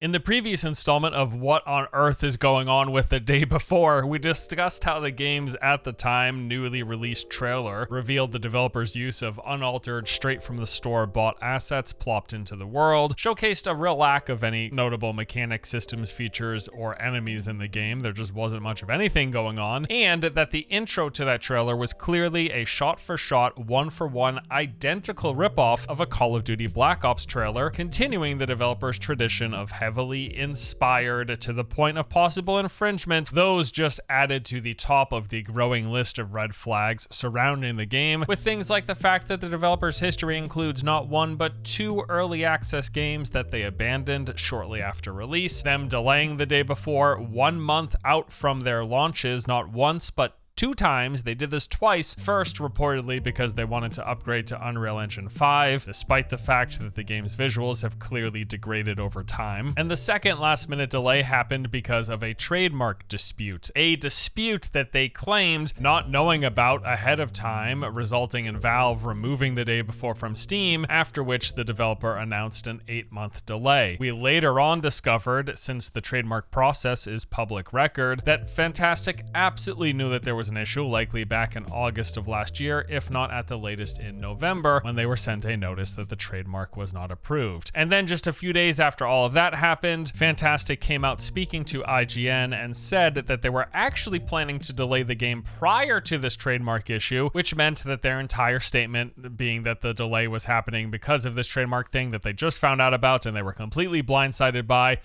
In the previous installment of What on Earth is Going On with the Day Before, we discussed how the game's at the time newly released trailer revealed the developer's use of unaltered, straight from the store bought assets plopped into the world, showcased a real lack of any notable mechanic, systems, features, or enemies in the game. There just wasn't much of anything going on, and that the intro to that trailer was clearly a shot-for-shot, one-for-one identical ripoff of a Call of Duty Black Ops trailer, continuing the developer's tradition of heavily inspired to the point of possible infringement, those just added to the top of the growing list of red flags surrounding the game, with things like the fact that the developer's history includes not one but two early access games that they abandoned shortly after release, them delaying the day before 1 month out from their launches not once but 2 times. They did this twice. First, reportedly because they wanted to upgrade to Unreal Engine 5, despite the fact that the game's visuals have clearly degraded over time. And the second last-minute delay happened because of a trademark dispute. A dispute that they claimed not knowing about ahead of time, resulting in Valve removing the day before from Steam, after which the developer announced an 8-month delay. We later on discovered, since the trademark process is public record, that Fantastic absolutely knew that there was an issue, likely back in August of last year, if not at the latest in November, when they were sent a notice that the trademark was not approved. And then just a few days after all of that happened, Fantastic came out speaking to IGN and said that they were actually planning to delay the game prior to this trademark issue, which meant that their entire statement, being that the delay was happening because of this trademark thing that they just found out about and they were completely blindsided by,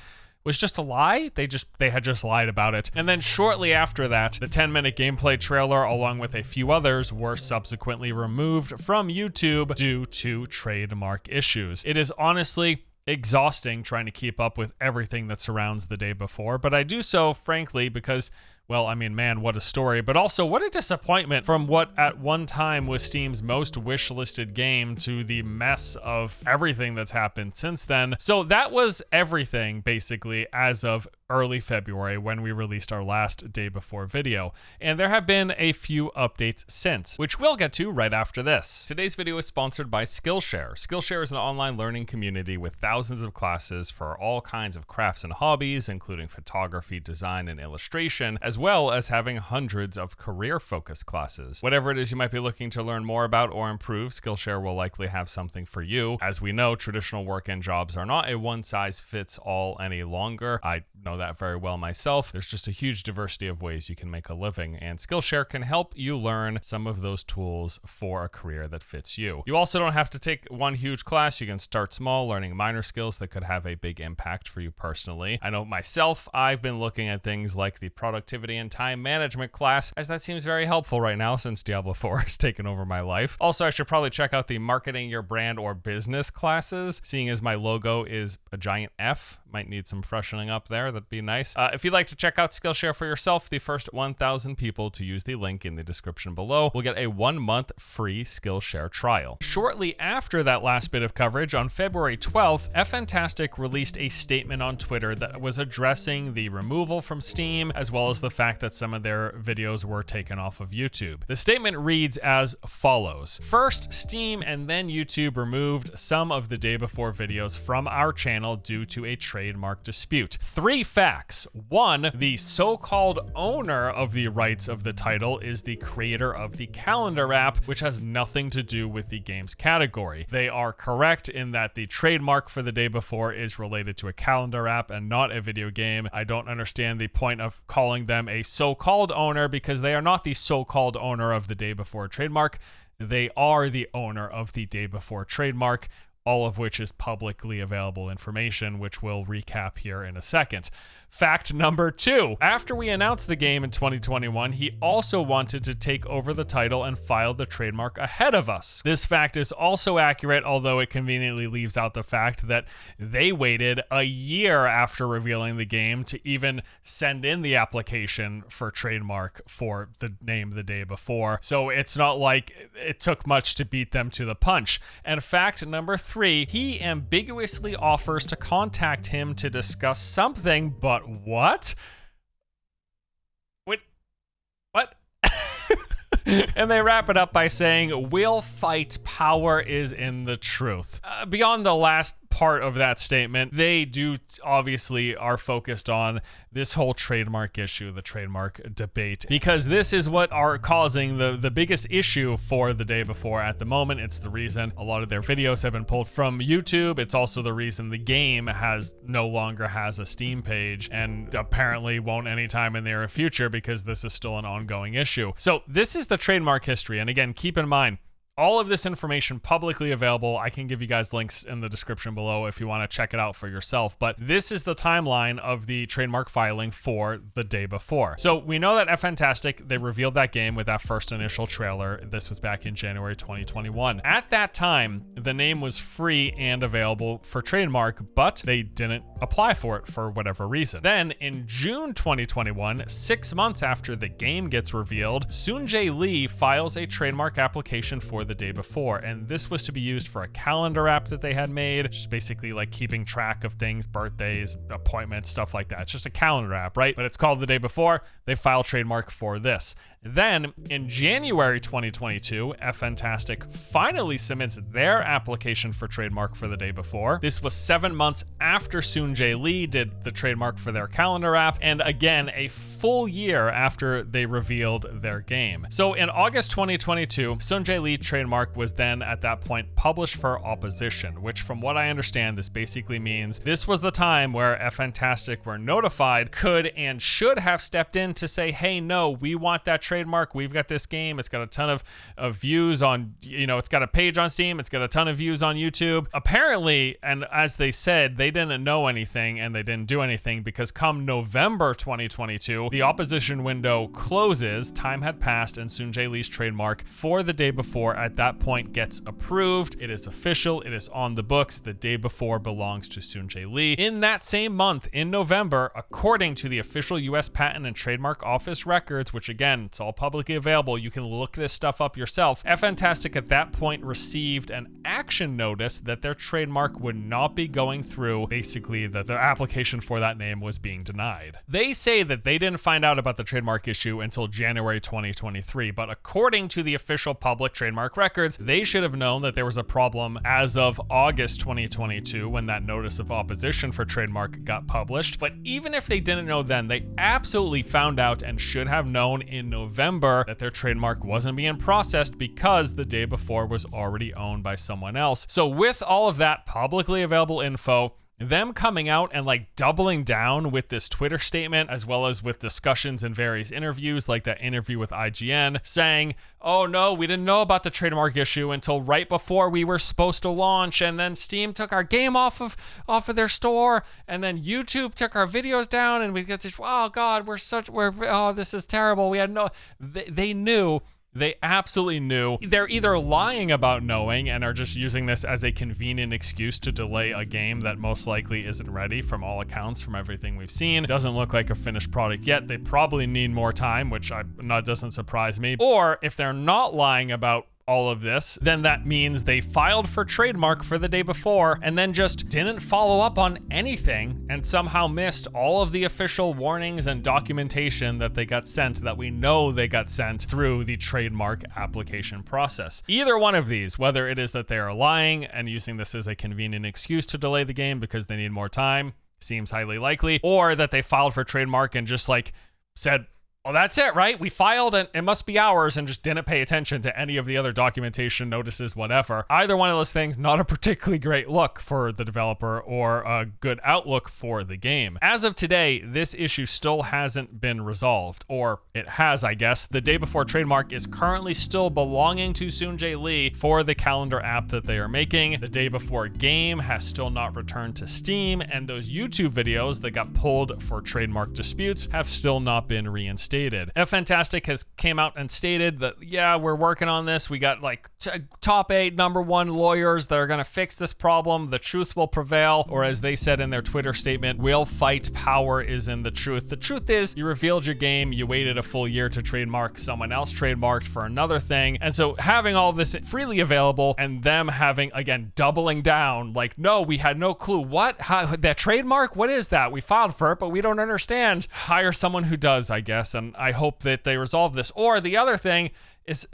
was just a lie. They had just lied about it. And then shortly after that, the 10-minute gameplay trailer, along with a few others, were subsequently removed from YouTube due to trademark issues. It is honestly exhausting trying to keep up with everything that surrounds the day before, but I do so, frankly, because, well, I mean, man, what a story, but also what a disappointment from what at one time was Steam's most wish-listed game to the mess of everything that's happened since then. So that was everything, basically, as of early February when we released our last day before video. And there have been a few updates since, which we'll get to right after this. Today's video is sponsored by Skillshare. Skillshare is an online learning community with thousands of classes for all kinds of crafts and hobbies, including photography, design, and illustration, as well as having hundreds of career-focused classes. Whatever it is you might be looking to learn more about or improve, Skillshare will likely have something for you. As we know, traditional work and jobs are not a one-size-fits-all any longer. I know that very well myself. There's just a huge diversity of ways you can make a living, and Skillshare can help you learn some of those tools for a career that fits you. You also don't have to take one huge class. You can start small, learning minor skills that could have a big impact for you personally. I know myself, I've been looking at things like the productivity and time management class, as that seems very helpful right now since Diablo 4 has taken over my life. Also, I should probably check out the marketing your brand or business classes, seeing as my logo is a giant F. Might need some freshening up there. That'd be nice. If you'd like to check out Skillshare for yourself, the first 1,000 people to use the link in the description below will get a 1-month free Skillshare trial. Shortly after that last bit of coverage, on February 12th, Fantastic released a statement on Twitter that was addressing the removal from Steam, as well as the fact that some of their videos were taken off of YouTube. The statement reads as follows. First, Steam and then YouTube removed some of the day before videos from our channel due to a trademark dispute. 3 facts. 1, the so-called owner of the rights of the title is the creator of the calendar app, which has nothing to do with the game's category. They are correct in that the trademark for the day before is related to a calendar app and not a video game. I don't understand the point of calling them a so-called owner, because they are not the so-called owner of the day before trademark. They are the owner of the day before trademark, all of which is publicly available information, which we'll recap here in a second. Fact number 2. After we announced the game in 2021, he also wanted to take over the title and file the trademark ahead of us. This fact is also accurate, although it conveniently leaves out the fact that they waited a year after revealing the game to even send in the application for trademark for the name the day before. So it's not like it took much to beat them to the punch. And fact number 3, he ambiguously offers to contact him to discuss something, but what? Wait, what? And they wrap it up by saying, "We'll fight, power is in the truth." Beyond the last part of that statement, they do obviously are focused on this whole trademark issue, the trademark debate, because this is what are causing the biggest issue for the day before at the moment. It's the reason a lot of their videos have been pulled from YouTube. It's also the reason the game no longer has a Steam page and apparently won't anytime in the near future, because this is still an ongoing issue. So this is the trademark history. And again, keep in mind, all of this information publicly available. I can give you guys links in the description below if you want to check it out for yourself. But this is the timeline of the trademark filing for the day before. So we know that Fantastic, they revealed that game with that first initial trailer. This was back in January 2021. At that time, the name was free and available for trademark, but they didn't apply for it for whatever reason. Then in June 2021, 6 months after the game gets revealed, Soon-Jae Lee files a trademark application for the day before, and this was to be used for a calendar app that they had made, just basically like keeping track of things, birthdays, appointments, stuff like that. It's just a calendar app, right? But it's called the day before. They file trademark for this. Then in January 2022, Fantastic finally submits their application for trademark for the day before. This was 7 months after Soon-Jae Lee did the trademark for their calendar app, and again, a full year after they revealed their game. So in August 2022, Soon-Jae Lee trademark was then at that point published for opposition, which from what I understand, this basically means this was the time where Fantastic were notified, could and should have stepped in to say, hey, no, we want that trademark. We've got this game. It's got a ton of views on, it's got a page on Steam. It's got a ton of views on YouTube. Apparently, and as they said, they didn't know anything and they didn't do anything because come November 2022, the opposition window closes. Time had passed and Soon-Jae Lee's trademark for the day before at that point gets approved. It is official. It is on the books. The day before belongs to Soon-Jae Lee. In that same month, in November, according to the official U.S. Patent and Trademark Office records, which again, it's all publicly available. You can look this stuff up yourself. Fantastic at that point received an action notice that their trademark would not be going through. Basically, that their application for that name was being denied. They say that they didn't find out about the trademark issue until January 2023, but according to the official public trademark records, they should have known that there was a problem as of August 2022 when that notice of opposition for trademark got published. But even if they didn't know then, they absolutely found out and should have known in November that their trademark wasn't being processed because the day before was already owned by someone else. So with all of that publicly available info, them coming out and like doubling down with this Twitter statement, as well as with discussions in various interviews, like that interview with IGN, saying, oh no, we didn't know about the trademark issue until right before we were supposed to launch, and then Steam took our game off of their store, and then YouTube took our videos down, and we get this, oh god, this is terrible. We had no, they knew. They absolutely knew. They're either lying about knowing and are just using this as a convenient excuse to delay a game that most likely isn't ready from all accounts, from everything we've seen. It doesn't look like a finished product yet. They probably need more time, which doesn't surprise me. Or if they're not lying about all of this, then that means they filed for trademark for the day before and then just didn't follow up on anything and somehow missed all of the official warnings and documentation that they got sent, that we know they got sent through the trademark application process. Either one of these, whether it is that they are lying and using this as a convenient excuse to delay the game because they need more time, seems highly likely, or that they filed for trademark and just like said, well, that's it, right? We filed and it must be ours, and just didn't pay attention to any of the other documentation, notices, whatever. Either one of those things, not a particularly great look for the developer or a good outlook for the game. As of today, this issue still hasn't been resolved, or it has, I guess. The day before trademark is currently still belonging to Soon-Jae Lee for the calendar app that they are making. The day before game has still not returned to Steam, and those YouTube videos that got pulled for trademark disputes have still not been reinstated. Fantastic has came out and stated that, yeah, we're working on this. We got like top 8 #1 lawyers that are going to fix this problem. The truth will prevail. Or as they said in their Twitter statement, we'll fight. Power is in the truth. The truth is you revealed your game. You waited a full year to trademark. Someone else trademarked for another thing. And so having all of this freely available and them having, again, doubling down, like, no, we had no clue. What? How, that trademark? What is that? We filed for it, but we don't understand. Hire someone who does, I guess. And I hope that they resolve this. Or the other thing is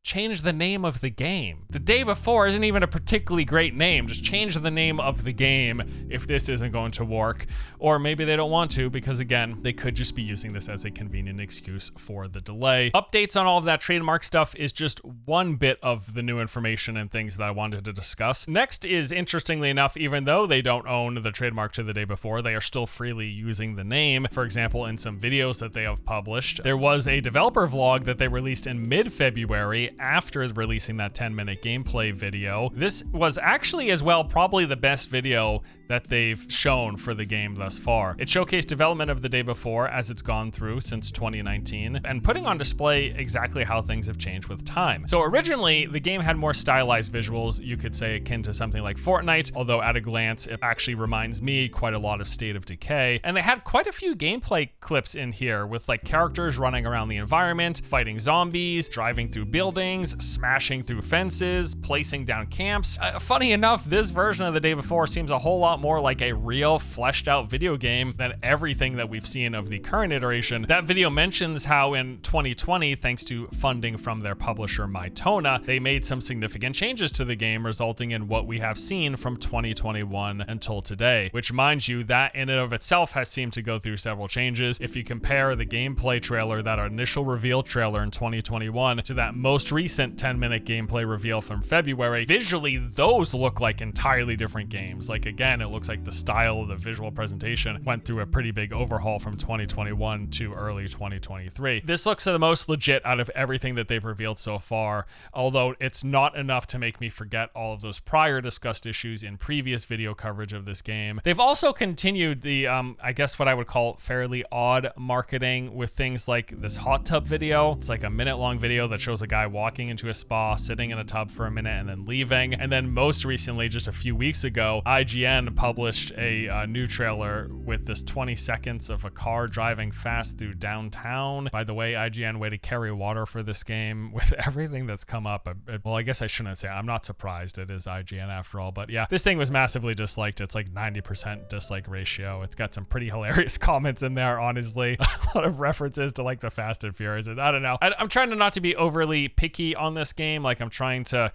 change the name of the game. The Day Before isn't even a particularly great name. Just change the name of the game if this isn't going to work. Or maybe they don't want to because, again, they could just be using this as a convenient excuse for the delay. Updates on all of that trademark stuff is just one bit of the new information and things that I wanted to discuss. Next is, interestingly enough, even though they don't own the trademark to the Day Before, they are still freely using the name. For example, in some videos that they have published, there was a developer vlog that they released in mid-February after releasing that 10-minute gameplay video. This was actually as well probably the best video that they've shown for the game thus far. It showcased development of the Day Before as it's gone through since 2019 and putting on display exactly how things have changed with time. So originally, the game had more stylized visuals, you could say akin to something like Fortnite, although at a glance, it actually reminds me quite a lot of State of Decay. And they had quite a few gameplay clips in here with like characters running around the environment, fighting zombies, driving through buildings, smashing through fences, placing down camps. Funny enough, this version of the Day Before seems a whole lot more like a real fleshed out video game than everything that we've seen of the current iteration. That video mentions how in 2020, thanks to funding from their publisher Mytona, they made some significant changes to the game, resulting in what we have seen from 2021 until today, which, mind you, that in and of itself has seemed to go through several changes. If you compare the gameplay trailer, that initial reveal trailer in 2021 to that most recent 10-minute gameplay reveal from February, visually those look like entirely different games. Like, again, it looks like the style of the visual presentation went through a pretty big overhaul from 2021 to early 2023. This looks the most legit out of everything that they've revealed so far, although it's not enough to make me forget all of those prior discussed issues in previous video coverage of this game. They've also continued the, I guess what I would call fairly odd marketing with things like this hot tub video. It's like a minute-long video that shows a guy walking into a spa, sitting in a tub for a minute, and then leaving. And then most recently, just a few weeks ago, IGN published a new trailer with this 20 seconds of a car driving fast through downtown. By the way, IGN, way to carry water for this game with everything that's come up. Well, I guess I shouldn't say. I'm not surprised. It is IGN after all. But yeah, this thing was massively disliked. It's like 90% dislike ratio. It's got some pretty hilarious comments in there, honestly. A lot of references to like the Fast and Furious. And I don't know. I'm trying to not to be overly picky on this game. Like, I'm trying to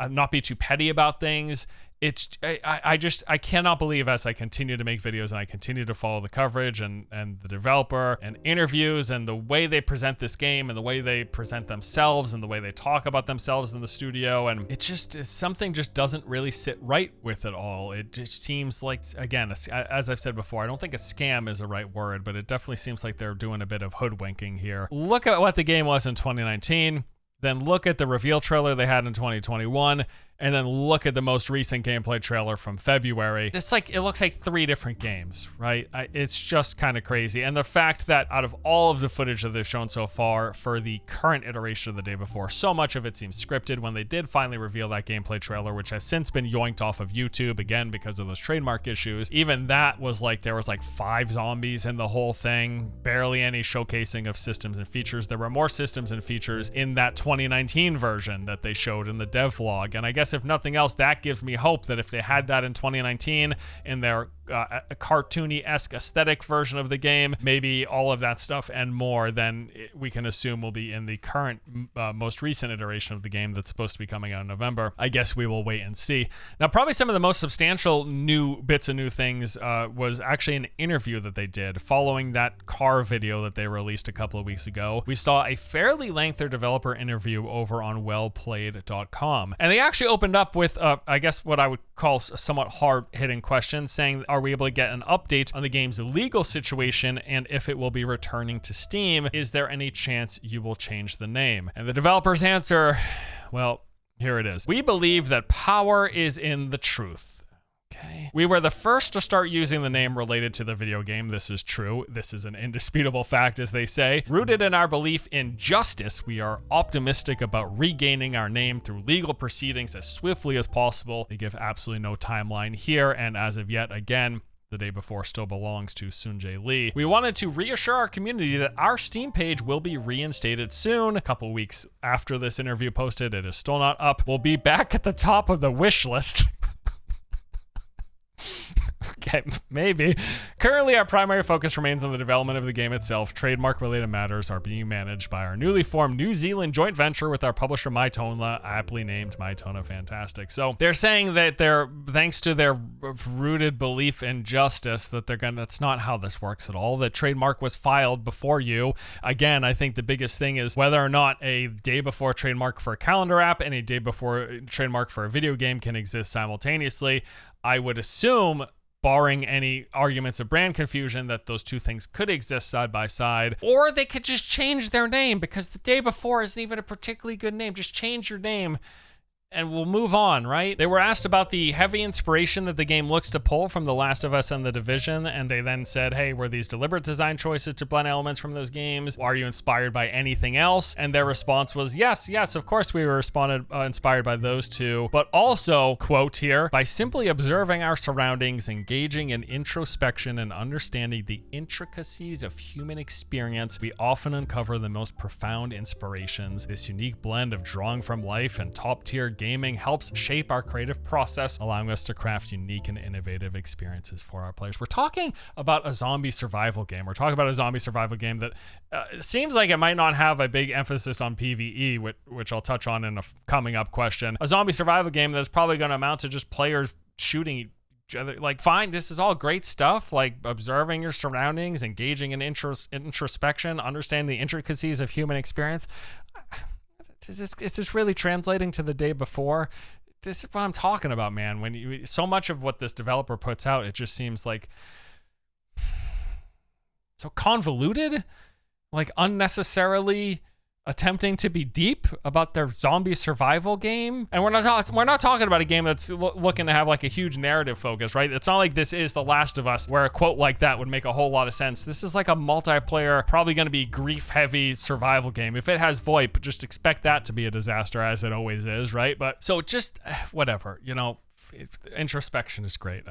not be too petty about things. I cannot believe, as I continue to make videos and I continue to follow the coverage and the developer and interviews and the way they present this game and the way they present themselves and the way they talk about themselves in the studio, and it just is something just doesn't really sit right with it all. It just seems like, again, as I've said before, I don't think a scam is the right word, but it definitely seems like they're doing a bit of hoodwinking here. Look at what the game was in 2019. Then look at the reveal trailer they had in 2021, and then look at the most recent gameplay trailer from February. It's like, it looks like three different games, right? It's just kind of crazy. And the fact that out of all of the footage that they've shown so far for the current iteration of the Day Before, so much of it seems scripted. When they did finally reveal that gameplay trailer, which has since been yoinked off of YouTube, again, because of those trademark issues, even that was like, there was like 5 zombies in the whole thing, barely any showcasing of systems and features. There were more systems and features in that 2019 version that they showed in the dev vlog. And I guess if nothing else, that gives me hope that if they had that in 2019 in their cartoony-esque aesthetic version of the game, maybe all of that stuff and more, then we can assume will be in the current most recent iteration of the game that's supposed to be coming out in November. I guess we will wait and see. Now, probably some of the most substantial new bits and new things was actually an interview that they did following that car video that they released a couple of weeks ago. We saw a fairly lengthy developer interview over on wellplayed.com, and they actually opened up with I guess what I would call a somewhat hard-hitting question, saying, are we able to get an update on the game's legal situation and if it will be returning to Steam? Is there any chance you will change the name? And the developer's answer, well, here it is. We believe that power is in the truth. Okay. We were the first to start using the name related to the video game. This is true. This is an indisputable fact, as they say. Rooted in our belief in justice, we are optimistic about regaining our name through legal proceedings as swiftly as possible. They give absolutely no timeline here, and as of yet, again, the Day Before still belongs to Sunjae Lee. We wanted to reassure our community that our Steam page will be reinstated soon. A couple weeks after this interview posted, it is still not up. We'll be back at the top of the wish list. Okay, maybe. Currently, our primary focus remains on the development of the game itself. Trademark-related matters are being managed by our newly formed New Zealand joint venture with our publisher Mytona, aptly named Mytona Fantastic. So they're saying that thanks to their rooted belief in justice, that's not how this works at all. The trademark was filed before you. Again, I think the biggest thing is whether or not a day before trademark for a calendar app and a day before trademark for a video game can exist simultaneously. I would assume, barring any arguments of brand confusion, that those two things could exist side by side, or they could just change their name because the day before isn't even a particularly good name. Just change your name and we'll move on, right? They were asked about the heavy inspiration that the game looks to pull from The Last of Us and The Division, and they then said, hey, were these deliberate design choices to blend elements from those games? Are you inspired by anything else? And their response was, yes, of course we were inspired by those two, but also, quote here, by simply observing our surroundings, engaging in introspection, and understanding the intricacies of human experience, we often uncover the most profound inspirations. This unique blend of drawing from life and top-tier gaming helps shape our creative process, allowing us to craft unique and innovative experiences for our players. We're talking about a zombie survival game. We're talking about a zombie survival game that seems like it might not have a big emphasis on PvE, which I'll touch on in a coming up question. A zombie survival game that's probably going to amount to just players shooting each other. Like, fine, this is all great stuff, like observing your surroundings, engaging in introspection, understanding the intricacies of human experience. Is this really translating to the day before? This is what I'm talking about, man. When so much of what this developer puts out, it just seems like so convoluted, like unnecessarily attempting to be deep about their zombie survival game. And we're not talking about a game that's looking to have like a huge narrative focus, right? It's not like this is The Last of Us, where a quote like that would make a whole lot of sense. This is like a multiplayer, probably going to be grief-heavy survival game. If it has VoIP, just expect that to be a disaster, as it always is, right? But so just whatever, introspection is great.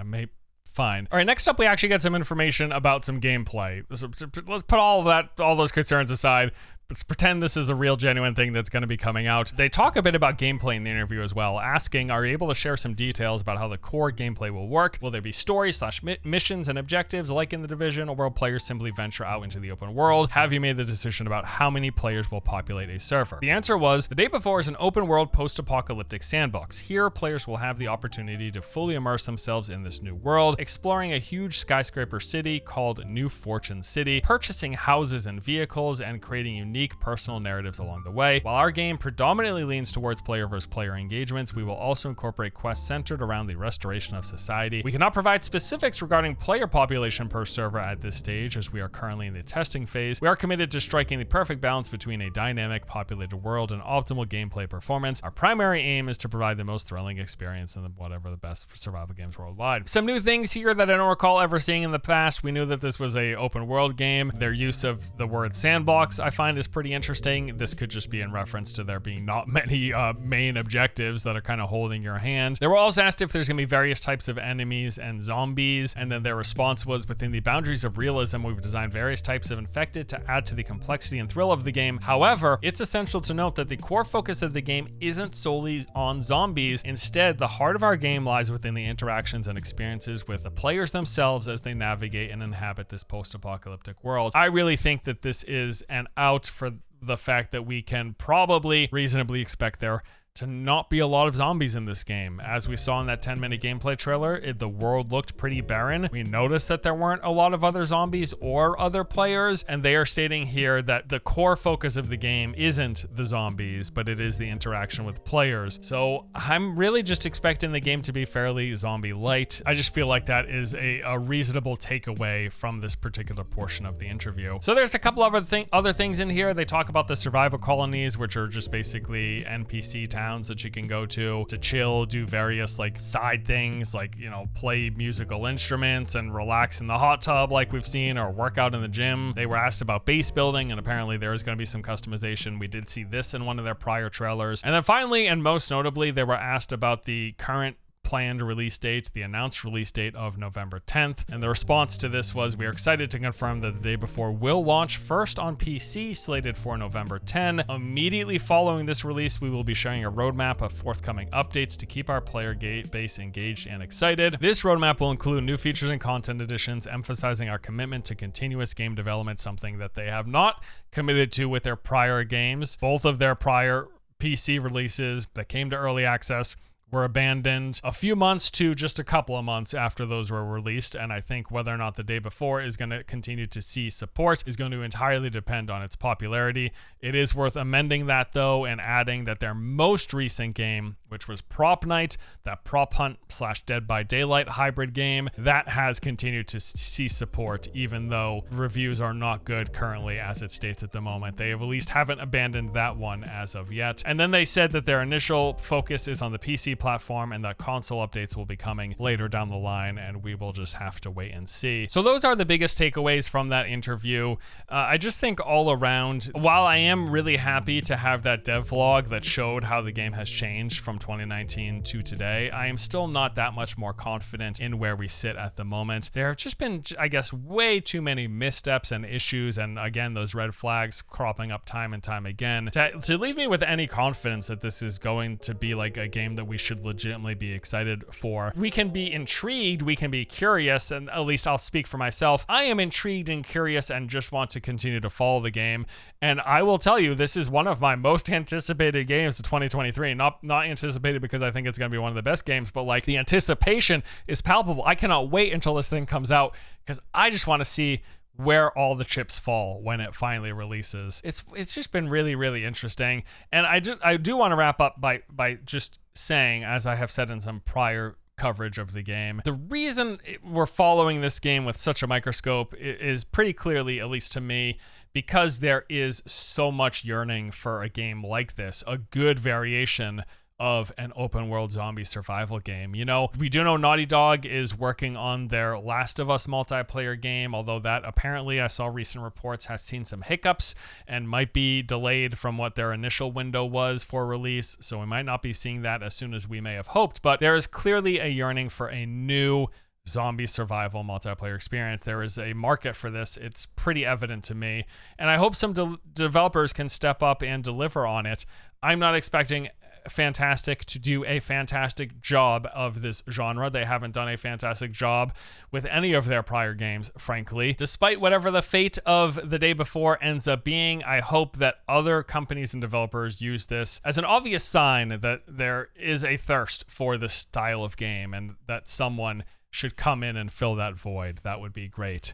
Fine. All right, next up, we actually get some information about some gameplay. So let's put all those concerns aside. Let's pretend this is a real genuine thing that's going to be coming out. They talk a bit about gameplay in the interview as well, asking, are you able to share some details about how the core gameplay will work? Will there be story/missions and objectives like in The Division, or will players simply venture out into the open world? Have you made the decision about how many players will populate a server? The answer was, the day before is an open world post-apocalyptic sandbox. Here, players will have the opportunity to fully immerse themselves in this new world, exploring a huge skyscraper city called New Fortune City, purchasing houses and vehicles, and creating unique personal narratives along the way. While our game predominantly leans towards player versus player engagements, we will also incorporate quests centered around the restoration of society. We cannot provide specifics regarding player population per server at this stage, as we are currently in the testing phase. We are committed to striking the perfect balance between a dynamic, populated world and optimal gameplay performance. Our primary aim is to provide the most thrilling experience in whatever the best survival games worldwide. Some new things here that I don't recall ever seeing in the past. We knew that this was a open world game. Their use of the word sandbox I find is pretty interesting. This could just be in reference to there being not many main objectives that are kind of holding your hand. They were also asked if there's going to be various types of enemies and zombies, and then their response was, within the boundaries of realism, we've designed various types of infected to add to the complexity and thrill of the game. However, it's essential to note that the core focus of the game isn't solely on zombies. Instead, the heart of our game lies within the interactions and experiences with the players themselves as they navigate and inhabit this post-apocalyptic world. I really think that this is an out for the fact that we can probably reasonably expect there to not be a lot of zombies in this game. As we saw in that 10-minute gameplay trailer, the world looked pretty barren. We noticed that there weren't a lot of other zombies or other players, and they are stating here that the core focus of the game isn't the zombies, but it is the interaction with players. So I'm really just expecting the game to be fairly zombie light. I just feel like that is a reasonable takeaway from this particular portion of the interview. So there's a couple of other things in here. They talk about the survival colonies, which are just basically NPC towns that you can go to chill, do various like side things, like, play musical instruments and relax in the hot tub like we've seen, or work out in the gym. They were asked about base building, and apparently there is going to be some customization. We did see this in one of their prior trailers. And then finally, and most notably, they were asked about the current planned release date, the announced release date of November 10th. And the response to this was, we are excited to confirm that the day before will launch first on PC, slated for November 10. Immediately following this release, we will be sharing a roadmap of forthcoming updates to keep our player base engaged and excited. This roadmap will include new features and content additions, emphasizing our commitment to continuous game development, something that they have not committed to with their prior games. Both of their prior PC releases that came to early access were abandoned a few months to just a couple of months after those were released, and I think whether or not the day before is going to continue to see support is going to entirely depend on its popularity. It is worth amending that, though, and adding that their most recent game, which was Prop Night, that prop hunt / Dead by Daylight hybrid game, that has continued to see support, even though reviews are not good currently as it states at the moment. They at least haven't abandoned that one as of yet. And then they said that their initial focus is on the PC platform and that console updates will be coming later down the line, and we will just have to wait and see. So those are the biggest takeaways from that interview. I just think all around, while I am really happy to have that dev vlog that showed how the game has changed from 2019 to today, I am still not that much more confident in where we sit at the moment. There have just been, I guess, way too many missteps and issues, and again, those red flags cropping up time and time again to leave me with any confidence that this is going to be like a game that we should legitimately be excited for. We can be intrigued, we can be curious, and at least I'll speak for myself. I am intrigued and curious and just want to continue to follow the game. And I will tell you, this is one of my most anticipated games of 2023. Not anticipated because I think it's going to be one of the best games, but like the anticipation is palpable. I cannot wait until this thing comes out because I just want to see where all the chips fall when it finally releases. It's just been really, really interesting. And I do want to wrap up by just saying, as I have said in some prior coverage of the game, the reason we're following this game with such a microscope is pretty clearly, at least to me, because there is so much yearning for a game like this, a good variation of an open world zombie survival game. You know, we do know Naughty Dog is working on their Last of Us multiplayer game, although that apparently, I saw recent reports, has seen some hiccups and might be delayed from what their initial window was for release, so we might not be seeing that as soon as we may have hoped. But there is clearly a yearning for a new zombie survival multiplayer experience. There is a market for this. It's pretty evident to me, and I hope some developers can step up and deliver on it. I'm not expecting Fantastic to do a fantastic job of this genre. They haven't done a fantastic job with any of their prior games, frankly. Despite whatever the fate of the day before ends up being, I hope that other companies and developers use this as an obvious sign that there is a thirst for this style of game and that someone should come in and fill that void. That would be great.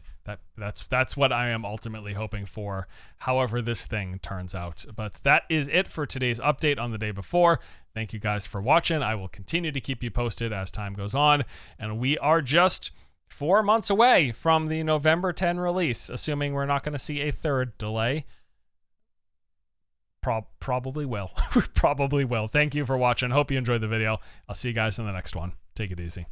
That's what I am ultimately hoping for, however this thing turns out. But that is it for today's update on the day before. Thank you guys for watching. I will continue to keep you posted as time goes on, and we are just 4 months away from the November 10 release, assuming we're not going to see a third delay. Probably will. Probably will. Thank you for watching. Hope you enjoyed the video. I'll see you guys in the next one. Take it easy.